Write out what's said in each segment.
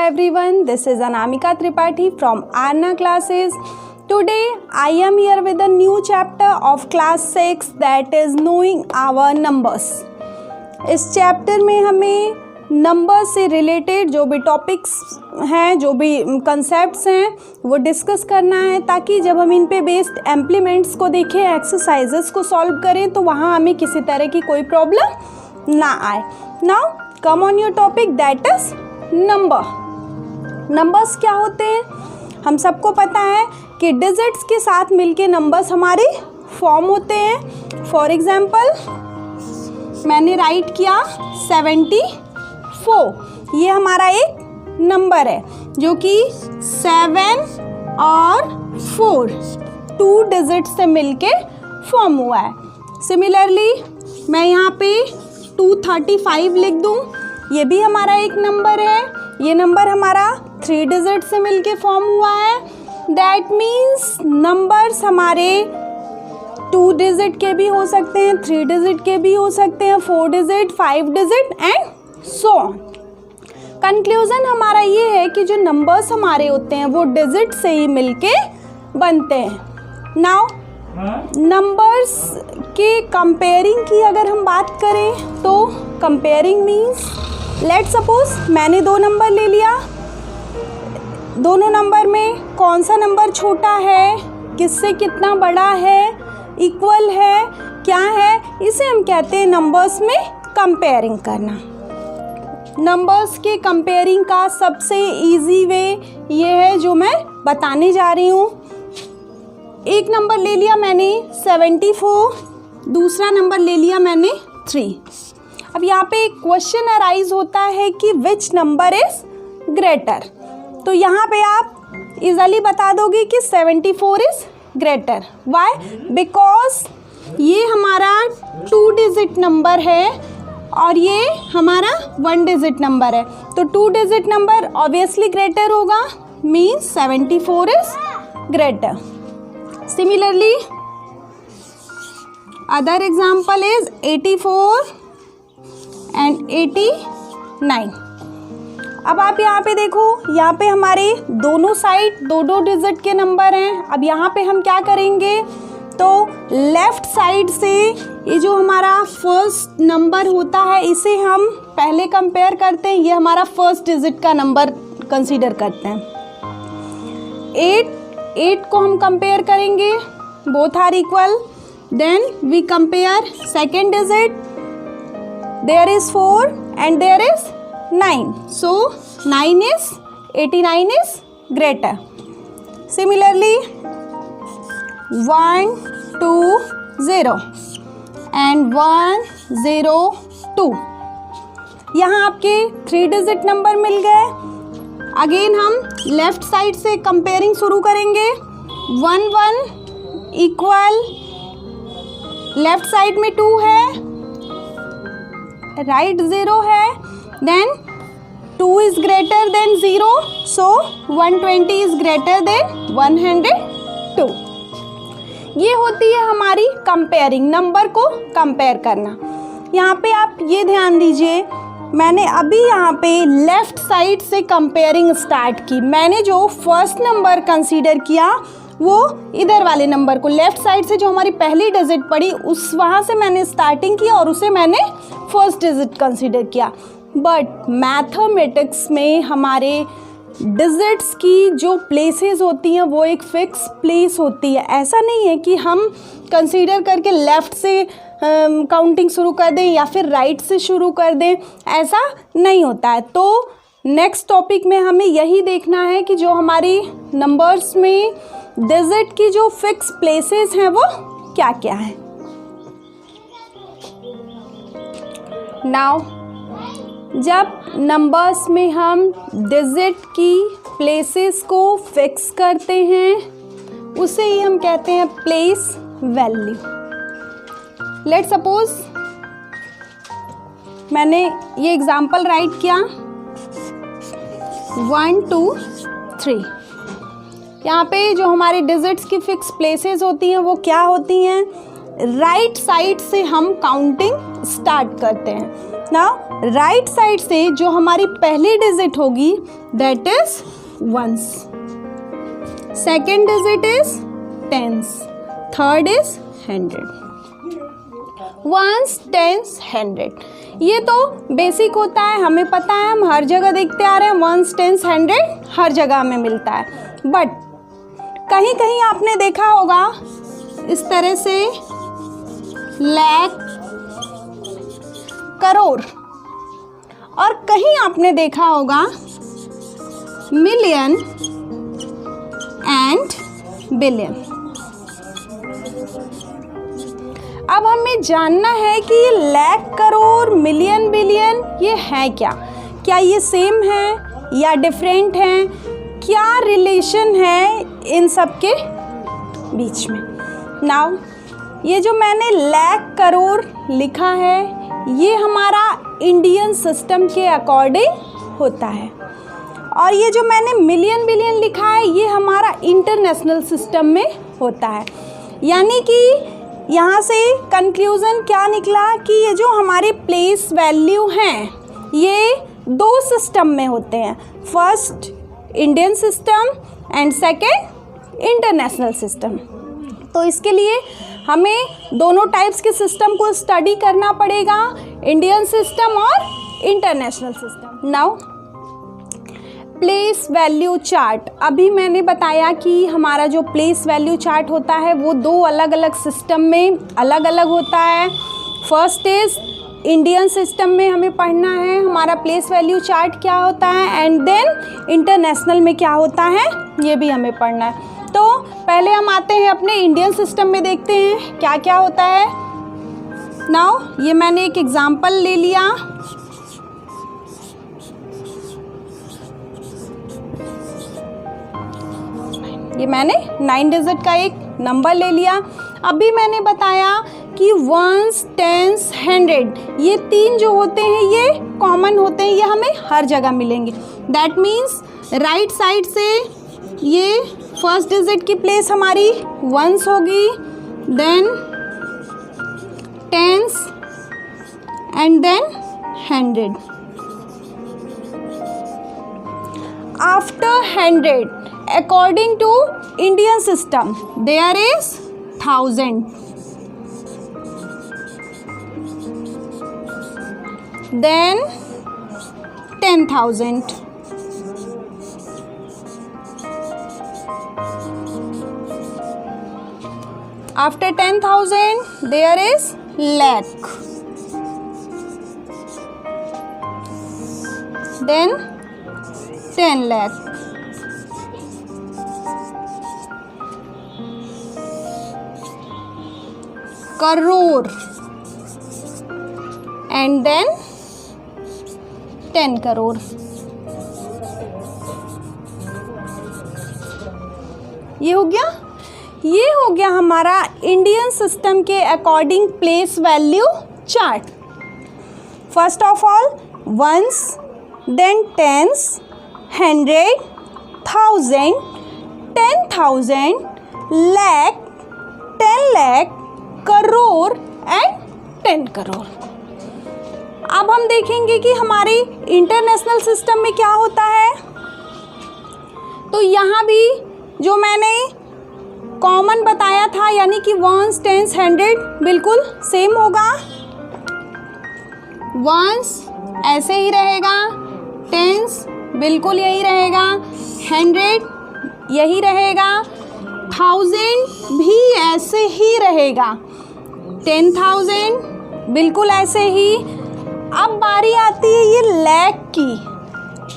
everyone, this is Anamika Tripathi from Arna classes. Today I am here with a new chapter of class 6 that is knowing our numbers. इस chapter में हमें number से related जो भी topics हैं, जो भी कंसेप्ट्स हैं वो डिस्कस करना है, ताकि जब हम इन पे बेस्ड एम्प्लीमेंट्स को देखें, एक्सरसाइजेस को सॉल्व करें तो वहाँ हमें किसी तरह की कोई प्रॉब्लम ना आए. Now come on your topic that is numbers क्या होते हैं. हम सबको पता है कि डिजिट्स के साथ मिलके नंबर्स हमारे फॉर्म होते हैं. फॉर एग्जांपल मैंने राइट किया 74. ये हमारा एक नंबर है जो कि 7 और 4 2 डिजिट से मिलके फॉर्म हुआ है. सिमिलरली मैं यहाँ पे 235 लिख दूँ, ये भी हमारा एक नंबर है. ये नंबर हमारा 3 डिजिट से मिलके फॉर्म हुआ है. दैट मीन्स नंबर्स हमारे 2 डिजिट के भी हो सकते हैं, 3 डिजिट के भी हो सकते हैं, 4 digit, 5 digit and so on. Conclusion हमारा ये है कि जो नंबर्स हमारे होते हैं वो डिजिट से ही मिलके बनते हैं. नाउ नंबर्स के कंपेयरिंग की अगर हम बात करें तो कंपेयरिंग मीन्स लेट सपोज मैंने 2 नंबर ले लिया. दोनों नंबर में कौन सा नंबर छोटा है, किससे कितना बड़ा है, इक्वल है, क्या है, इसे हम कहते हैं नंबर्स में कंपेयरिंग करना. नंबर्स के कंपेयरिंग का सबसे इजी वे ये है जो मैं बताने जा रही हूँ. एक नंबर ले लिया मैंने 74, दूसरा नंबर ले लिया मैंने 3. अब यहाँ पे एक क्वेश्चन अराइज होता है कि विच नंबर इज ग्रेटर. तो यहाँ पे आप इजीली बता दोगे कि 74 इज ग्रेटर. वाई? बिकॉज ये हमारा 2 डिजिट नंबर है और ये हमारा 1 डिजिट नंबर है. तो 2 डिजिट नंबर ऑब्वियसली ग्रेटर होगा, means 74 is greater. Similarly other example is 84 and 89. अब आप यहाँ पे देखो, यहाँ पे हमारे दोनों साइड 2-2 डिजिट के नंबर हैं. अब यहाँ पे हम क्या करेंगे, तो लेफ्ट साइड से ये जो हमारा फर्स्ट नंबर होता है इसे हम पहले कंपेयर करते हैं. ये हमारा फर्स्ट डिजिट का नंबर कंसीडर करते हैं. 8 को हम कंपेयर करेंगे, both are equal. Then we compare second digit, there is 4 and there is 9. So 9 is 89 is greater. Similarly 1 2 0 and 1 0 2. यहाँ आपके 3 डिजिट नंबर मिल गए. अगेन हम लेफ्ट साइड से कंपेयरिंग शुरू करेंगे. 1 1 इक्वल, लेफ्ट साइड में 2 है, राइट 0 है. Then 2 is greater than 0, so 120 is greater than 102. ये होती है हमारी कंपेयरिंग, नंबर को कंपेयर करना. यहाँ पे आप ये ध्यान दीजिए, मैंने अभी यहाँ पे लेफ्ट साइड से कंपेयरिंग स्टार्ट की. मैंने जो फर्स्ट नंबर कंसीडर किया वो इधर वाले नंबर को, लेफ्ट साइड से जो हमारी पहली डिजिट पड़ी उस वहाँ से मैंने स्टार्टिंग की और उसे मैंने फर्स्ट डिजिट कंसीडर किया. बट मैथमेटिक्स में हमारे डिजिट्स की जो प्लेसेस होती हैं वो एक फिक्स प्लेस होती है. ऐसा नहीं है कि हम कंसीडर करके लेफ़्ट से काउंटिंग शुरू कर दें या फिर राइट से शुरू कर दें, ऐसा नहीं होता है. तो नेक्स्ट टॉपिक में हमें यही देखना है कि जो हमारी नंबर्स में डिजिट की जो फिक्स प्लेसेस हैं वो क्या क्या हैं. नाउ जब नंबर्स में हम डिजिट की प्लेसेस को फिक्स करते हैं उसे ही हम कहते हैं प्लेस वैल्यू. लेट सपोज मैंने ये एग्जांपल राइट किया 1 2 3. यहाँ पे जो हमारे डिजिट्स की फिक्स प्लेसेस होती हैं वो क्या होती हैं, राइट साइड से हम काउंटिंग स्टार्ट करते हैं. नाउ राइट साइड से जो हमारी पहली डिजिट होगी that is ones, second digit is tens, third is 100, ones, tens, 100। ये तो बेसिक होता है, हमें पता है, हम हर जगह देखते आ रहे हैं वंस, टेंस, 100 हर जगह में मिलता है। बट कहीं कहीं आपने देखा होगा इस तरह से लाख, करोड़, और कहीं आपने देखा होगा मिलियन एंड बिलियन। अब हमें जानना है कि ये लाख, करोड़, मिलियन, बिलियन ये है क्या, क्या ये सेम है या डिफरेंट हैं, क्या रिलेशन है इन सब के बीच में। नाउ ये जो मैंने लाख, करोड़ लिखा है ये हमारा इंडियन सिस्टम के अकॉर्डिंग होता है, और ये जो मैंने मिलियन, बिलियन लिखा है ये हमारा इंटरनेशनल सिस्टम में होता है। यानी कि यहाँ से कंक्लूज़न क्या निकला कि ये जो हमारे प्लेस वैल्यू हैं ये दो सिस्टम में होते हैं, first Indian system and second international system. तो इसके लिए हमें दोनों टाइप्स के सिस्टम को स्टडी करना पड़ेगा, इंडियन सिस्टम और international system. Now place value chart, अभी मैंने बताया कि हमारा जो प्लेस वैल्यू चार्ट होता है वो दो अलग अलग सिस्टम में अलग अलग होता है। फर्स्ट इज इंडियन सिस्टम में हमें पढ़ना है हमारा प्लेस वैल्यू चार्ट क्या होता है, एंड देन इंटरनेशनल में क्या होता है ये भी हमें पढ़ना है। तो पहले हम आते हैं अपने इंडियन सिस्टम में, देखते हैं क्या क्या होता है। नाउ ये मैंने एक एग्जाम्पल ले लिया, ये मैंने 9 डिजिट का एक नंबर ले लिया। अभी मैंने बताया कि वंस, टेंस, 100 ये तीन जो होते हैं ये कॉमन होते हैं, ये हमें हर जगह मिलेंगे। दैट मीन्स राइट साइड से ये फर्स्ट डिजिट की प्लेस हमारी वंस होगी, then tens and then 100। After 100 according to Indian system there is 1000, then 10,000, after 10,000 there is lakh, then 10 lakh, crore and then 10 crore. ये हो गया, ये हो गया हमारा इंडियन सिस्टम के according place value chart. First of all ones, then tens, 100, 1000, 10,000, lakh, 10 lakh, crore and 10 crore. अब हम देखेंगे कि हमारे इंटरनेशनल सिस्टम में क्या होता है। तो यहाँ भी जो मैंने कॉमन बताया था यानी कि वंस, टेंस, 100 बिल्कुल सेम होगा। वंस ऐसे ही रहेगा, टेंस बिल्कुल यही रहेगा, 100 यही रहेगा, 1000 भी ऐसे ही रहेगा, 10,000 बिल्कुल ऐसे ही। अब बारी आती है ये लाख की।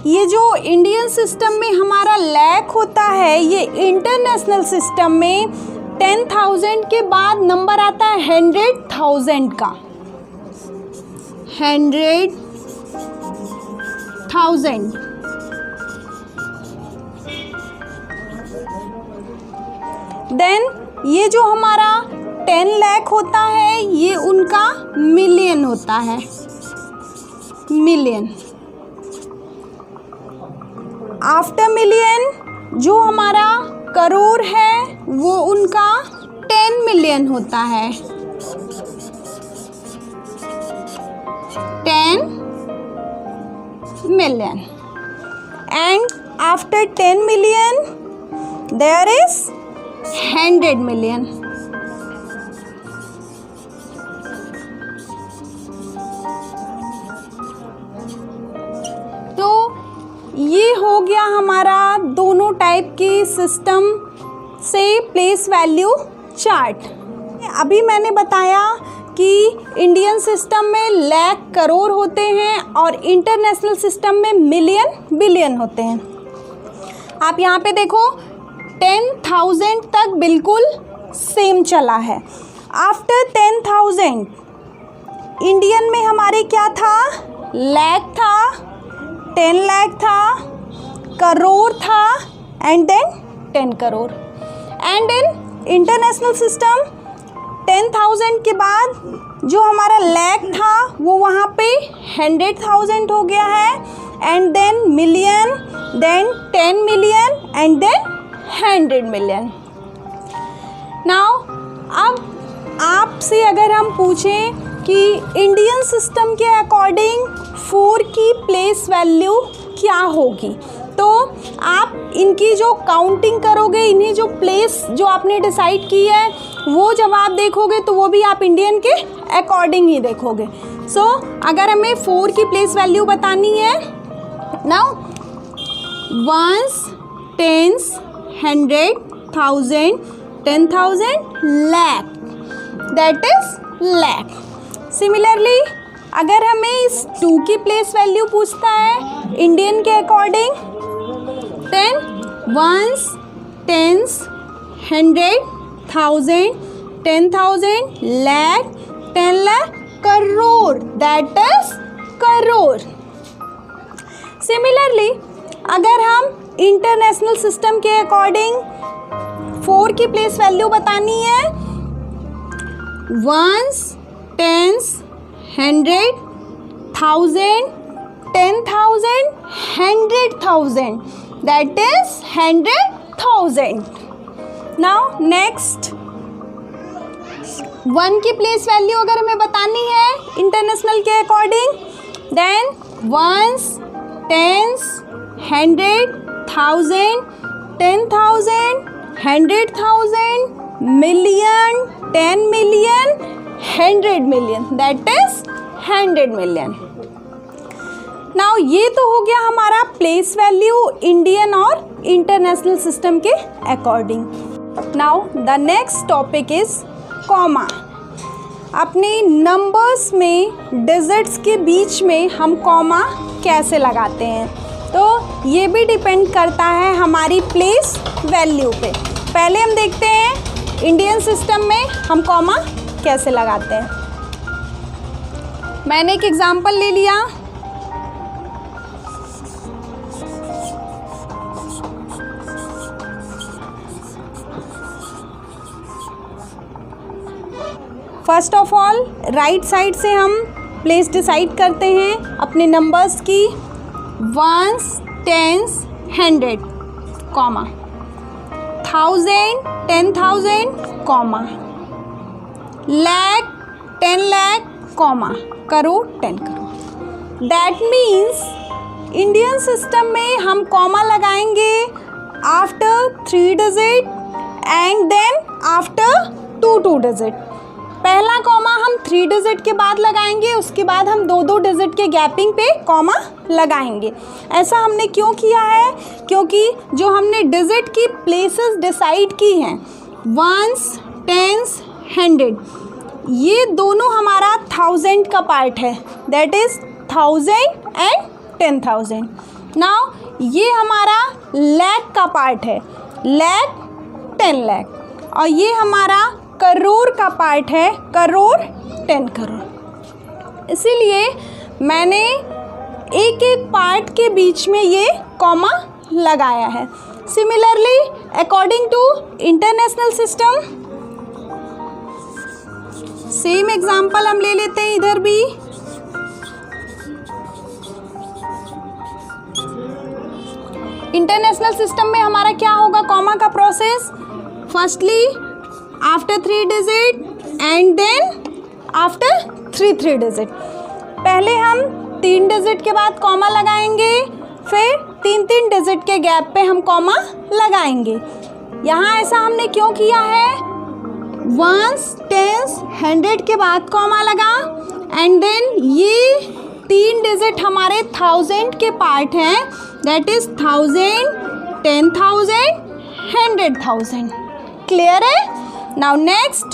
ये जो इंडियन सिस्टम में हमारा लाख होता है ये इंटरनेशनल सिस्टम में 10,000 के बाद नंबर आता है 100,000 का, 100,000। देन ये जो हमारा 10 लाख होता है ये उनका मिलियन होता है, मिलियन। आफ्टर मिलियन जो हमारा करोड़ है वो उनका 10 मिलियन होता है, 10 million. And after 10 million, there is 100 million. तो ये हो गया हमारा दोनों टाइप की सिस्टम से प्लेस वैल्यू चार्ट। अभी मैंने बताया कि इंडियन सिस्टम में लाख करोड़ होते हैं और इंटरनेशनल सिस्टम में मिलियन बिलियन होते हैं। आप यहाँ पे देखो 10,000 तक बिल्कुल सेम चला है। आफ्टर 10,000 इंडियन में हमारे क्या था, लाख था, 10 लाख था, करोड़ था and then 10 crore. And in international system 10,000 के बाद जो हमारा लाख था वो वहाँ पे 100,000 हो गया है and then million, then 10 million and then 100 million. Now अब आपसे अगर हम पूछें कि इंडियन सिस्टम के अकॉर्डिंग 4 की प्लेस वैल्यू क्या होगी, तो आप इनकी जो काउंटिंग करोगे, इन्हीं जो प्लेस जो आपने डिसाइड की है वो जब आप देखोगे तो वो भी आप इंडियन के अकॉर्डिंग ही देखोगे। सो अगर हमें 4 की प्लेस वैल्यू बतानी है, now 1s, 10s, 100, 1000, 10,000, lakh, that is lakh. Similarly अगर हमें इस 2 की प्लेस वैल्यू पूछता है इंडियन के according, then 1s, 10s, 100, 1000, 10,000, lakh, 10 lakh, crore, that is crore. Similarly अगर हम इंटरनेशनल सिस्टम के अकॉर्डिंग 4 की प्लेस वैल्यू बतानी है, 1s, 10s, 100, 1000, 10,000, 100,000, that is 100,000. Now next 1 की प्लेस वैल्यू अगर हमें बतानी है इंटरनेशनल के according, then 1s, 10s, 100, 1000, 10,000, 100,000, million, 10 million, 100 million, that is 100 million. Now ये तो हो गया हमारा प्लेस वैल्यू इंडियन और इंटरनेशनल सिस्टम के according. Now the next topic is comma. अपने नंबर्स में डिजिट्स के बीच में हम कॉमा कैसे लगाते हैं, तो ये भी डिपेंड करता है हमारी प्लेस वैल्यू पे। पहले हम देखते हैं इंडियन सिस्टम में हम कॉमा कैसे लगाते हैं। मैंने एक एग्जांपल ले लिया, first of all right side से हम प्लेस डिसाइड करते हैं अपने नंबर्स की, 1s, 10s, 100, comma, 1000, 10,000, comma, lakh, 10 lakh, comma, crore, 10 crore. That means Indian system में हम कॉमा लगाएंगे after 3 digit and then after 2 digit. पहला कॉमा हम 3 डिजिट के बाद लगाएंगे, उसके बाद हम 2 डिजिट के गैपिंग पे कॉमा लगाएंगे। ऐसा हमने क्यों किया है, क्योंकि जो हमने डिजिट की प्लेसेस डिसाइड की हैं 1s, 10s, 100, ये दोनों हमारा 1000 का पार्ट है, दैट इज 1000 एंड 10,000। नाउ ये हमारा लाख का पार्ट है, लाख, 10 लाख, और ये हमारा करोड़ का पार्ट है, करोड़, 10 करोड़। इसीलिए मैंने एक एक पार्ट के बीच में ये कॉमा लगाया है। Similarly according to international system, same example हम ले लेते हैं इधर भी। इंटरनेशनल सिस्टम में हमारा क्या होगा कॉमा का process, firstly after 3 digit and then after 3 digit. पहले हम 3 डिजिट के बाद कॉमा लगाएंगे, फिर 3 डिजिट के गैप पे हम कॉमा लगाएंगे। यहाँ ऐसा हमने क्यों किया है? वंस, टेंस, 100 के बाद कॉमा लगा एंड देन ये 3 डिजिट हमारे 1000 के पार्ट हैं, दैट इज 1000, 10,000, 100,000। क्लियर है? नाउ नेक्स्ट,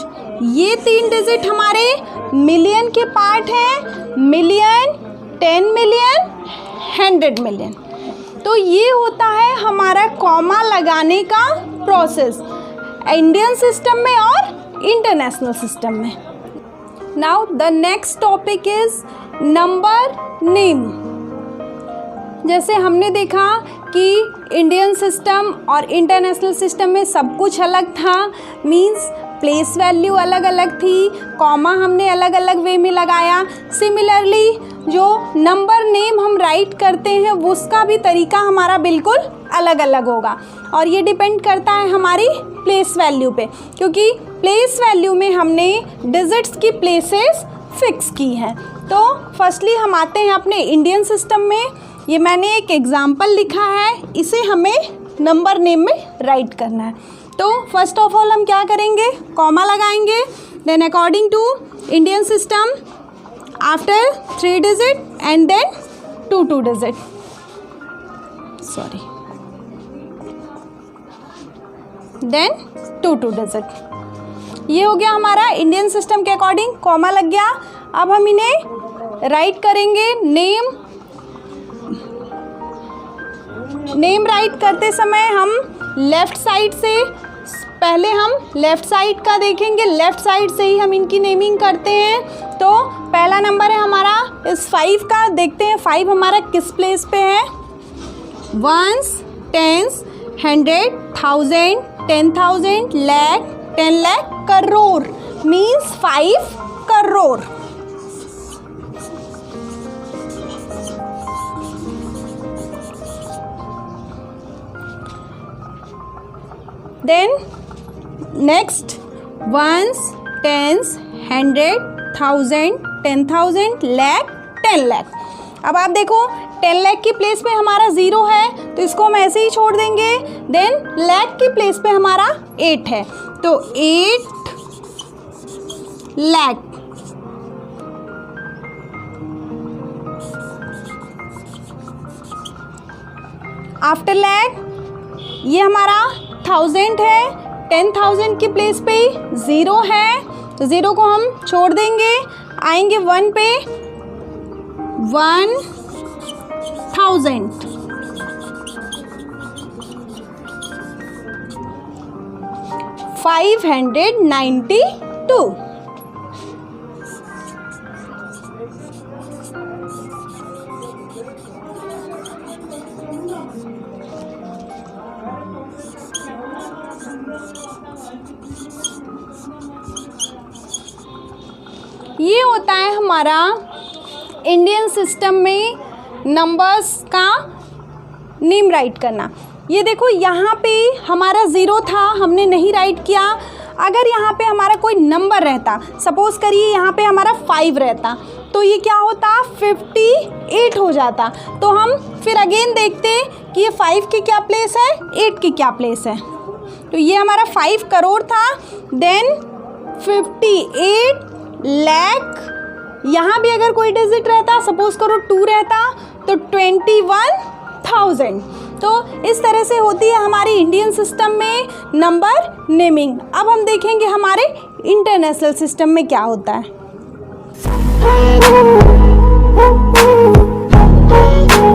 ये 3 डिजिट हमारे मिलियन के पार्ट हैं, मिलियन, 10 मिलियन, 100 मिलियन। तो ये होता है हमारा कॉमा लगाने का प्रोसेस इंडियन सिस्टम में और इंटरनेशनल सिस्टम में। Now the next topic is number name. जैसे हमने देखा कि इंडियन सिस्टम और इंटरनेशनल सिस्टम में सब कुछ अलग था, मींस प्लेस वैल्यू अलग अलग थी, कॉमा हमने अलग अलग वे में लगाया। सिमिलरली जो नंबर नेम हम राइट करते हैं उसका भी तरीका हमारा बिल्कुल अलग अलग होगा और ये डिपेंड करता है हमारी प्लेस वैल्यू पे, क्योंकि प्लेस वैल्यू में हमने डिजिट्स की प्लेसेस फिक्स की हैं। तो फर्स्टली हम आते हैं अपने इंडियन सिस्टम में। ये मैंने एक एग्जाम्पल लिखा है, इसे हमें नंबर नेम में राइट करना है। तो फर्स्ट ऑफ ऑल हम क्या करेंगे? कॉमा लगाएंगे, then according to Indian system after 3 digit and then 2 digit, sorry, then 2 digit. ये हो गया हमारा इंडियन सिस्टम के अकॉर्डिंग, कॉमा लग गया। अब हम इन्हें राइट करेंगे। नेम राइट करते समय हम लेफ़्ट साइड से, पहले हम लेफ़्ट साइड का देखेंगे, लेफ़्ट साइड से ही हम इनकी नेमिंग करते हैं। तो पहला नंबर है हमारा इस 5 का, देखते हैं 5 हमारा किस प्लेस पे है। Ones, tens, 100, 1000, 10,000, lakh, 10 lakh, crore, means 5 crore. Then next, ones, tens, 100, 1000, 10,000, lakh, 10 lakh. अब आप देखो 10 लाख की प्लेस पे हमारा 0 है तो इसको हम ऐसे ही छोड़ देंगे। देन लाख की प्लेस पे हमारा 8 है तो 8 लाख। आफ्टर लाख ये हमारा 1000 है, 10,000 की प्लेस पे 0 है तो 0 को हम छोड़ देंगे, आएंगे 1 पे, 1000। $592। ये होता है हमारा इंडियन सिस्टम में नंबर्स का नेम राइट करना। ये देखो यहाँ पे हमारा 0 था, हमने नहीं राइट किया। अगर यहाँ पे हमारा कोई नंबर रहता, सपोज़ करिए यहाँ पे हमारा 5 रहता तो ये क्या होता, 58 हो जाता। तो हम फिर अगेन देखते कि ये 5 की क्या प्लेस है, 8 की क्या प्लेस है। तो ये हमारा 5 करोड़ था, देन 58 लाख। यहाँ भी अगर कोई डिजिट रहता, सपोज करो 2 रहता तो 21,000। तो इस तरह से होती है हमारी इंडियन सिस्टम में नंबर नेमिंग। अब हम देखेंगे हमारे इंटरनेशनल सिस्टम में क्या होता है।